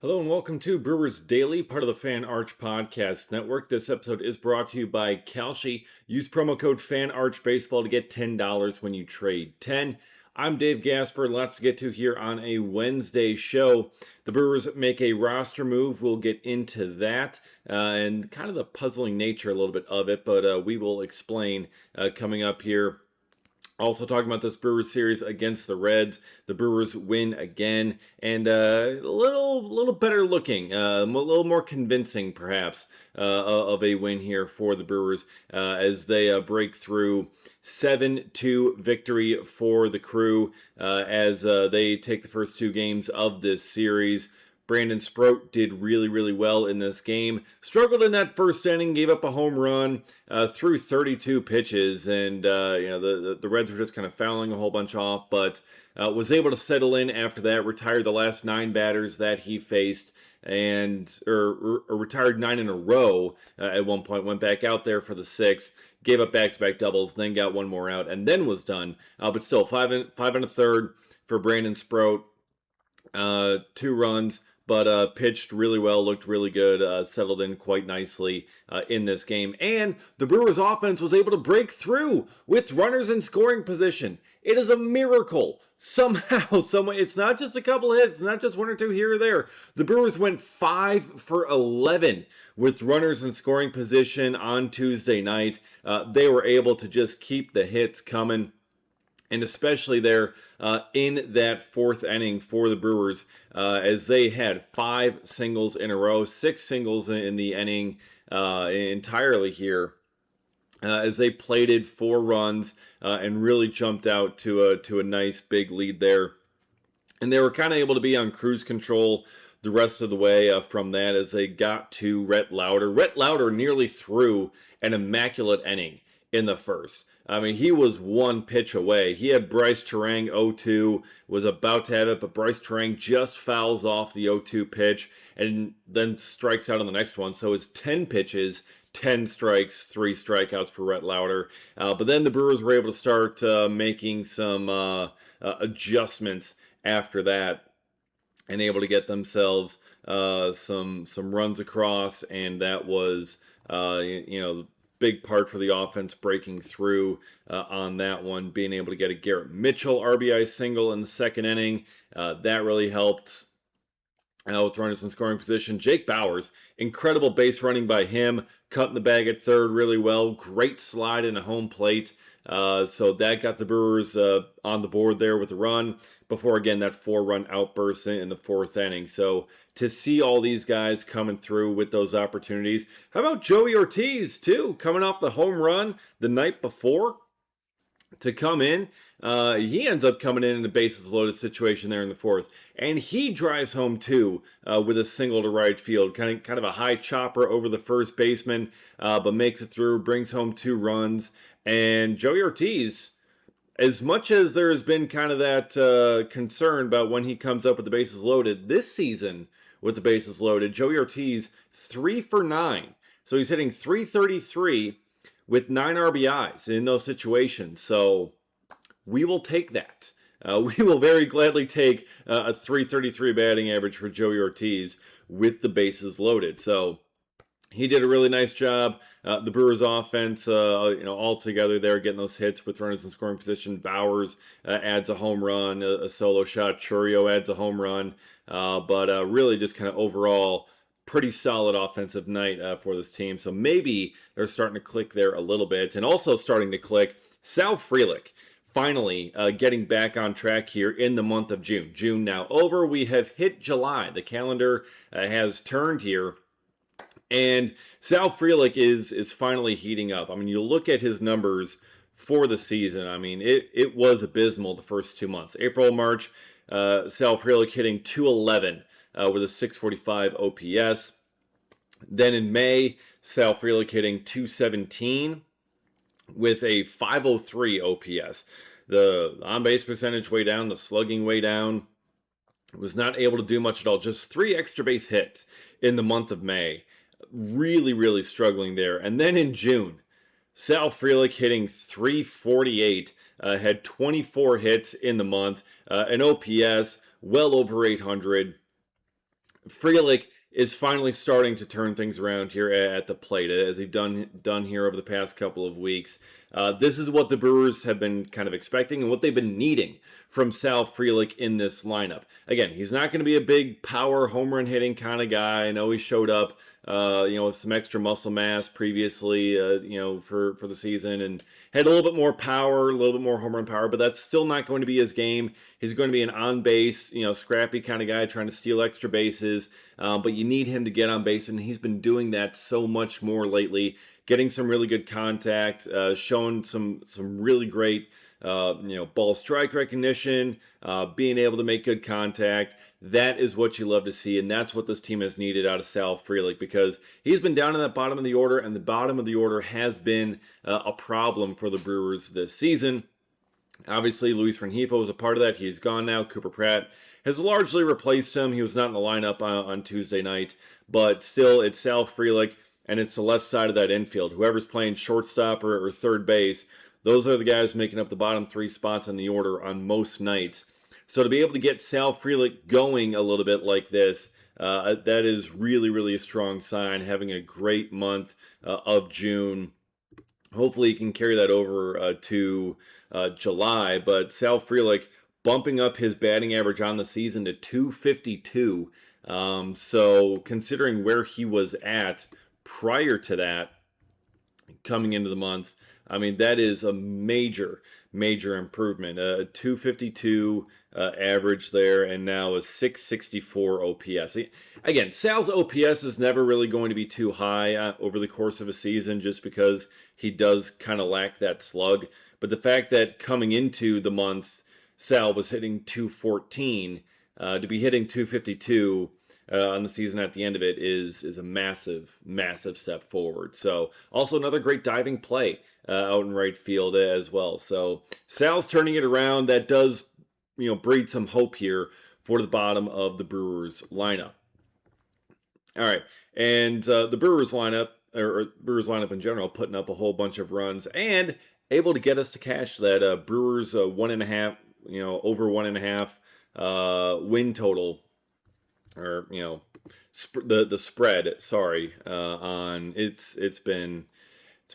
Hello and welcome to Brewers Daily, part of the Fan Arch Podcast Network. This episode is brought to you by Kalshi. Use promo code FANARCHBASEBALL to get $10 when you trade 10. I'm Dave Gasper. Lots to get to here on a Wednesday show. The Brewers make a roster move. We'll get into that and kind of the puzzling nature a little bit of it, but we will explain coming up here. Also talking about this Brewers series against the Reds. The Brewers win again, and a little better looking, a little more convincing perhaps of a win here for the Brewers as they break through 7-2 victory for the Crew as they take the first two games of this series. Brandon Sproat did really well in this game. Struggled in that first inning, gave up a home run through 32 pitches, and the Reds were just kind of fouling a whole bunch off, but was able to settle in after that. Retired the last 9 batters that he faced, and or retired 9 in a row at one point. Went back out there for the 6th. Gave up back-to-back doubles, then got one more out, and then was done. But still, five and a third for Brandon Sproat. 2 runs, but pitched really well, looked really good, settled in quite nicely in this game. And the Brewers offense was able to break through with runners in scoring position. It is a miracle. Somehow, it's not just a couple hits, it's not just 1 or 2 here or there. The Brewers went 5 for 11 with runners in scoring position on Tuesday night. They were able to just keep the hits coming. And especially there in that 4th inning for the Brewers, as they had 5 singles in a row, 6 singles in the inning entirely here, as they plated 4 runs and really jumped out to a nice big lead there. And they were kind of able to be on cruise control the rest of the way from that as they got to Rhett Lauder. Rhett Lauder nearly threw an immaculate inning in the first. I mean, he was 1 pitch away. He had Bryce Terang 0-2, was about to have it, but Bryce Terang just fouls off the 0-2 pitch and then strikes out on the next one. So it's 10 pitches, 10 strikes, 3 strikeouts for Rhett Lauder. But then the Brewers were able to start making some adjustments after that and able to get themselves some runs across, and that was big part for the offense breaking through on that one, being able to get a Garrett Mitchell RBI single in the 2nd inning. That really helped with runners in scoring position. Jake Bauers, incredible base running by him, cutting the bag at 3rd really well. Great slide in a home plate. So that got the Brewers on the board there with a run before, again, that 4-run outburst in the 4th inning. So to see all these guys coming through with those opportunities. How about Joey Ortiz, too, coming off the home run the night before to come in? He ends up coming in a bases loaded situation there in the 4th, and he drives home too with a single to right field, kind of a high chopper over the first baseman, but makes it through, brings home 2 runs. And Joey Ortiz, as much as there has been kind of that concern about when he comes up with the bases loaded, this season with the bases loaded, Joey Ortiz 3 for 9, so he's hitting .333 with 9 RBIs in those situations. So we will take that. We will very gladly take a .333 batting average for Joey Ortiz with the bases loaded. So he did a really nice job. The Brewers offense, all together there, getting those hits with runners in scoring position. Bauers adds a home run, a solo shot. Churio adds a home run. But really just kind of overall pretty solid offensive night for this team. So maybe they're starting to click there a little bit. And also starting to click, Sal Frelick finally getting back on track here in the month of June. June now over. We have hit July. The calendar has turned here. And Sal Frelick is finally heating up. I mean, you look at his numbers for the season. I mean, it was abysmal the first 2 months. April, March, Sal Frelick hitting .211 with a .645 OPS. Then in May, Sal Frelick hitting .217 with a .503 OPS. The on-base percentage way down, the slugging way down. Was not able to do much at all. Just 3 extra base hits in the month of May. Really struggling there. And then in June, Sal Frelick hitting .348, had 24 hits in the month, an OPS well over 800. Frelick is finally starting to turn things around here at the plate, as he's done here over the past couple of weeks. This is what the Brewers have been kind of expecting and what they've been needing from Sal Frelick in this lineup. Again, he's not going to be a big power home run hitting kind of guy. I know he showed up, with some extra muscle mass previously, for the season, and had a little bit more power, a little bit more home run power, but that's still not going to be his game. He's going to be an on base, scrappy kind of guy trying to steal extra bases, but you need him to get on base, and he's been doing that so much more lately, getting some really good contact, showing some really great ball strike recognition, being able to make good contact. That is what you love to see, and that's what this team has needed out of Sal Frelick, because he's been down in that bottom of the order, and the bottom of the order has been a problem for the Brewers this season. Obviously, Luis Rengifo was a part of that. He's gone now. Cooper Pratt has largely replaced him. He was not in the lineup on Tuesday night, but still, it's Sal Frelick, and it's the left side of that infield. Whoever's playing shortstop or third base, those are the guys making up the bottom three spots in the order on most nights. So to be able to get Sal Frelick going a little bit like this, that is really, really a strong sign. Having a great month of June. Hopefully he can carry that over to July. But Sal Frelick bumping up his batting average on the season to 252. So considering where he was at prior to that, coming into the month, I mean, that is a major, major improvement. 252 average there, and now a 664 OPS. Again, Sal's OPS is never really going to be too high over the course of a season, just because he does kind of lack that slug. But the fact that coming into the month, Sal was hitting 214, to be hitting 252 on the season at the end of it is a massive, massive step forward. So also another great diving play out in right field as well. So Sal's turning it around. That does, breed some hope here for the bottom of the Brewers lineup. All right, and the Brewers lineup, or Brewers lineup in general, putting up a whole bunch of runs and able to get us to cash that Brewers 1.5, over 1.5 win total, or the spread. Sorry, on it's been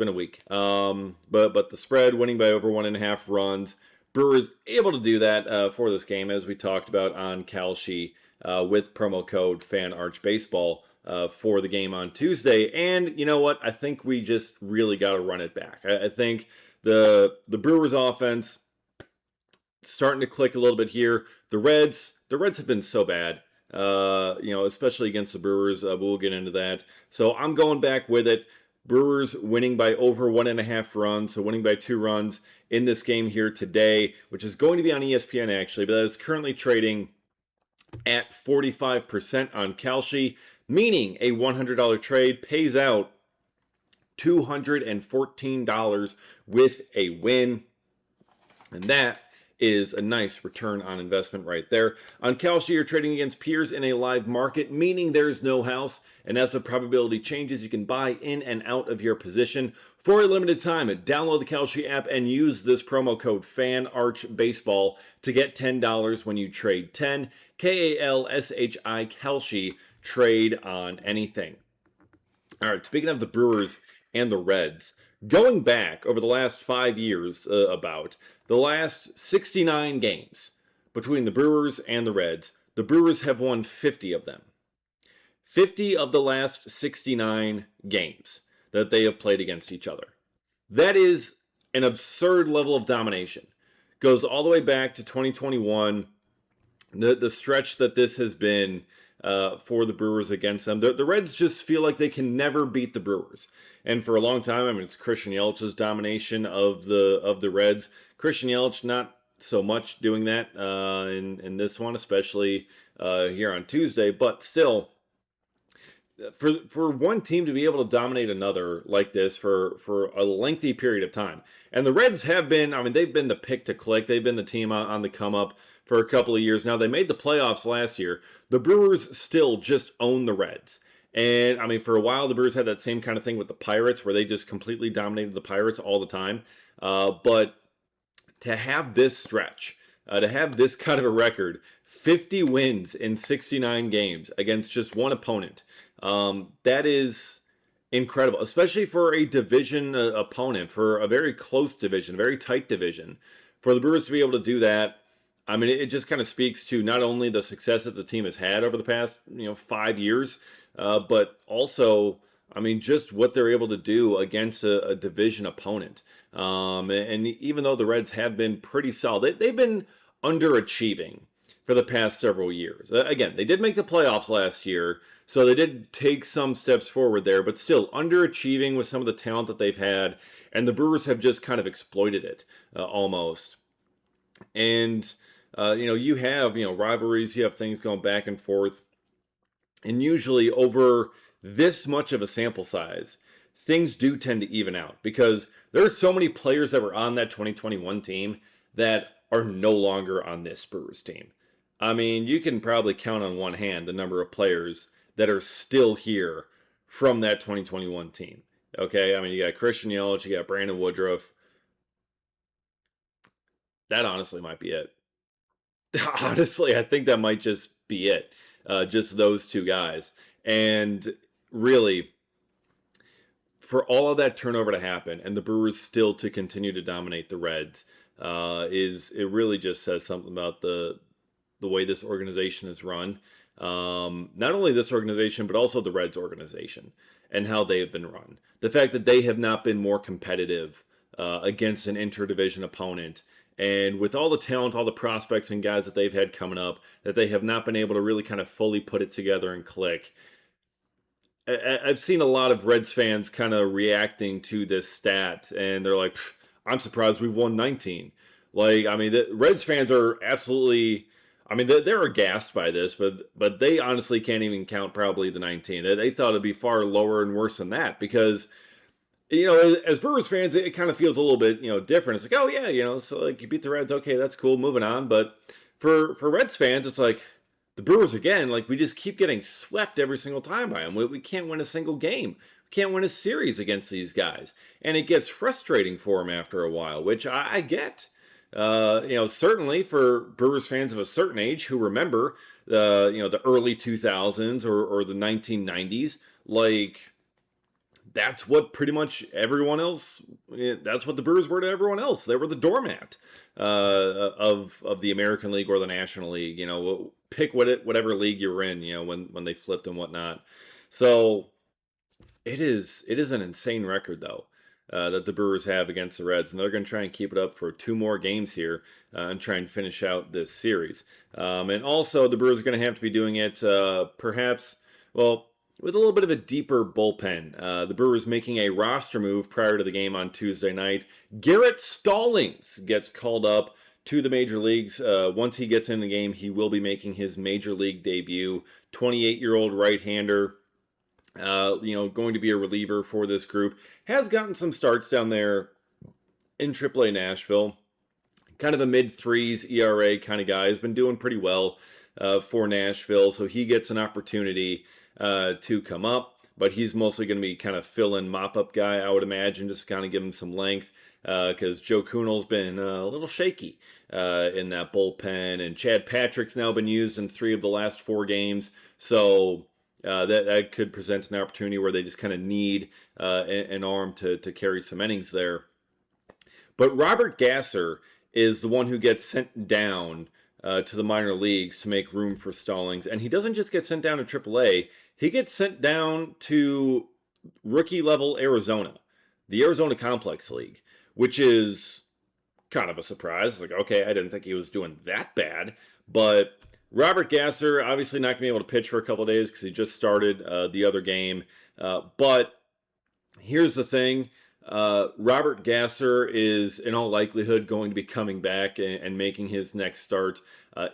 a week. But the spread, winning by over 1.5 runs. Brewers able to do that for this game, as we talked about on Kalshi, with promo code FANARCHBASEBALL for the game on Tuesday. And you know what? I think we just really got to run it back. I think the Brewers offense starting to click a little bit here. The Reds have been so bad. Especially against the Brewers. We'll get into that. So I'm going back with it. Brewers winning by over 1.5 runs, so winning by 2 runs in this game here today, which is going to be on ESPN actually, but that is currently trading at 45% on Kalshi, meaning a $100 trade pays out $214 with a win, and that is a nice return on investment right there. On Kalshi, you're trading against peers in a live market, meaning there's no house, and as the probability changes, you can buy in and out of your position. For a limited time, download the Kalshi app and use this promo code FANARCHBASEBALL to get $10 when you trade 10, Kalshi, Kalshi, trade on anything. All right, speaking of the Brewers and the Reds, going back over the last 5 years, about the last 69 games between the Brewers and the Reds, the Brewers have won 50 of them. 50 of the last 69 games that they have played against each other. That is an absurd level of domination. Goes all the way back to 2021, the stretch that this has been for the Brewers against them. The Reds just feel like they can never beat the Brewers. And for a long time, I mean, it's Christian Yelich's domination of the Reds. Christian Yelich not so much doing that in this one, especially here on Tuesday. But still, for one team to be able to dominate another like this for a lengthy period of time. And the Reds have been, I mean, they've been the pick to click. They've been the team on the come up for a couple of years now. They made the playoffs last year. The Brewers still just own the Reds. And, I mean, for a while, the Brewers had that same kind of thing with the Pirates, where they just completely dominated the Pirates all the time. But to have this stretch, to have this kind of a record, 50 wins in 69 games against just one opponent. That is incredible, especially for a division opponent, for a very close division, very tight division. For the Brewers to be able to do that, I mean, it just kind of speaks to not only the success that the team has had over the past, 5 years, but also, I mean, just what they're able to do against a division opponent. And even though the Reds have been pretty solid, they've been underachieving for the past several years. Again, they did make the playoffs last year, so they did take some steps forward there, but still underachieving with some of the talent that they've had, and the Brewers have just kind of exploited it almost. And you have rivalries, you have things going back and forth, and usually over this much of a sample size, things do tend to even out because there are so many players that were on that 2021 team that are no longer on this Brewers team. I mean, you can probably count on one hand the number of players that are still here from that 2021 team. Okay, I mean, you got Christian Yelich, you got Brandon Woodruff. That honestly might be it. Honestly, I think that might just be it. Just those two guys. And really, for all of that turnover to happen and the Brewers still to continue to dominate the Reds, is it really just says something about the way this organization is run. Not only this organization, but also the Reds organization and how they have been run. The fact that they have not been more competitive against an interdivision opponent. And with all the talent, all the prospects and guys that they've had coming up, that they have not been able to really kind of fully put it together and click. I've seen a lot of Reds fans kind of reacting to this stat, and they're like, I'm surprised we've won 19. Like, I mean, the Reds fans are absolutely, I mean, they're aghast by this, but they honestly can't even count probably the 19. They thought it'd be far lower and worse than that because, as Brewers fans, it kind of feels a little bit, different. It's like, oh yeah, so like you beat the Reds, okay, that's cool, moving on. But for Reds fans, it's like the Brewers again, like we just keep getting swept every single time by them. We can't win a single game. We can't win a series against these guys, and it gets frustrating for them after a while, which I get. Certainly for Brewers fans of a certain age who remember the early 2000s or the 1990s, like that's what pretty much everyone else. That's what the Brewers were to everyone else. They were the doormat of the American League or the National League. Pick whatever league you're in. When they flipped and whatnot. So it is an insane record though. That the Brewers have against the Reds, and they're going to try and keep it up for 2 more games here and try and finish out this series. And also, the Brewers are going to have to be doing it perhaps, well, with a little bit of a deeper bullpen. The Brewers making a roster move prior to the game on Tuesday night. Garrett Stallings gets called up to the major leagues. Once he gets in the game, he will be making his major league debut. 28-year-old right-hander. Going to be a reliever for this group. Has gotten some starts down there in AAA Nashville. Kind of a mid-threes ERA kind of guy. Has been doing pretty well for Nashville. So he gets an opportunity to come up. But he's mostly going to be kind of fill-in mop-up guy, I would imagine, just to kind of give him some length. Because Joe Kunal's been a little shaky in that bullpen. And Chad Patrick's now been used in 3 of the last 4 games. So that could present an opportunity where they just kind of need an arm to carry some innings there. But Robert Gasser is the one who gets sent down to the minor leagues to make room for Stallings. And he doesn't just get sent down to AAA. He gets sent down to rookie-level Arizona, the Arizona Complex League, which is kind of a surprise. Like, okay, I didn't think he was doing that bad. But Robert Gasser, obviously not going to be able to pitch for a couple of days because he just started the other game. But here's the thing. Robert Gasser is in all likelihood going to be coming back and making his next start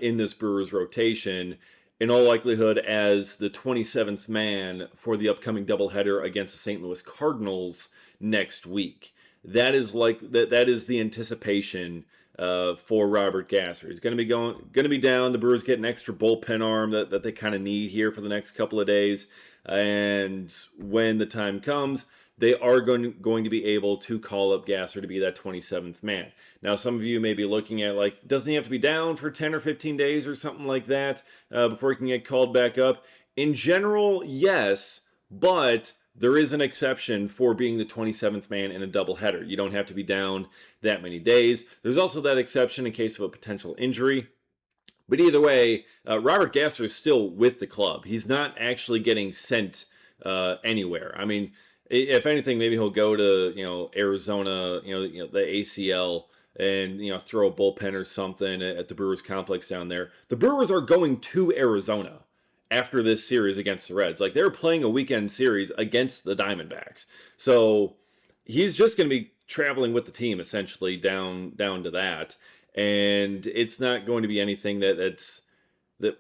in this Brewers rotation. In all likelihood as the 27th man for the upcoming doubleheader against the St. Louis Cardinals next week. That is the anticipation for Robert Gasser. He's going to be down. The Brewers get an extra bullpen arm that they kind of need here for the next couple of days. And when the time comes, they are going to be able to call up Gasser to be that 27th man. Now, some of you may be looking at, like, doesn't he have to be down for 10 or 15 days or something like that before he can get called back up? In general, yes, but there is an exception for being the 27th man in a doubleheader. You don't have to be down that many days. There's also that exception in case of a potential injury. But either way, Robert Gasser is still with the club. He's not actually getting sent anywhere. I mean, if anything, maybe he'll go to Arizona, the ACL, and throw a bullpen or something at the Brewers complex down there. The Brewers are going to Arizona after this series against the Reds. Like, they're playing a weekend series against the Diamondbacks, so he's just going to be traveling with the team essentially down to that. And it's not going to be anything that's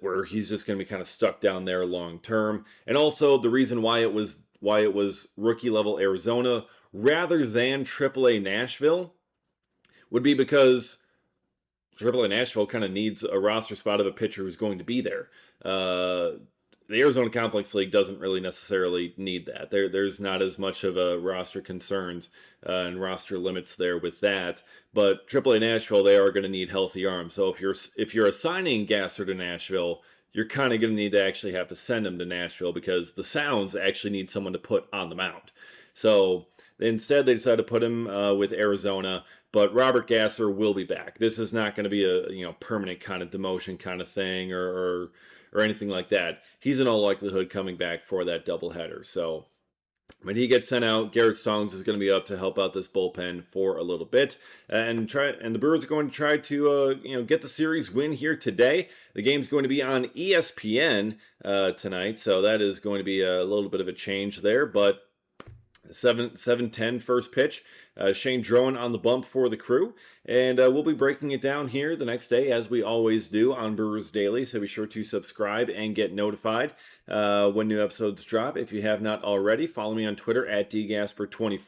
where he's just going to be kind of stuck down there long term. And also the reason why it was rookie level Arizona rather than AAA Nashville would be because AAA Nashville kind of needs a roster spot of a pitcher who's going to be there. The Arizona Complex League doesn't really necessarily need that. There's not as much of a roster concerns and roster limits there with that. But AAA Nashville, they are going to need healthy arms. So if you're assigning Gasser to Nashville, you're kind of going to need to actually have to send him to Nashville because the Sounds actually need someone to put on the mound. So instead, they decided to put him with Arizona. But Robert Gasser will be back. This is not going to be a permanent kind of demotion kind of thing or anything like that. He's in all likelihood coming back for that doubleheader. So when he gets sent out, Garrett Stallings is going to be up to help out this bullpen for a little bit, and the Brewers are going to try to get the series win here today. The game's going to be on ESPN tonight, so that is going to be a little bit of a change there, but 7:10 first pitch. Shane Drone on the bump for the Crew, and we'll be breaking it down here the next day as we always do on Brewers Daily, so be sure to subscribe and get notified when new episodes drop. If you have not already, follow me on Twitter at dgasper24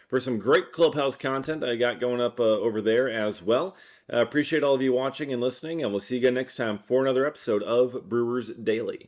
for some great Clubhouse content that I got going up over there as well. Appreciate all of you watching and listening, and we'll see you again next time for another episode of Brewers Daily.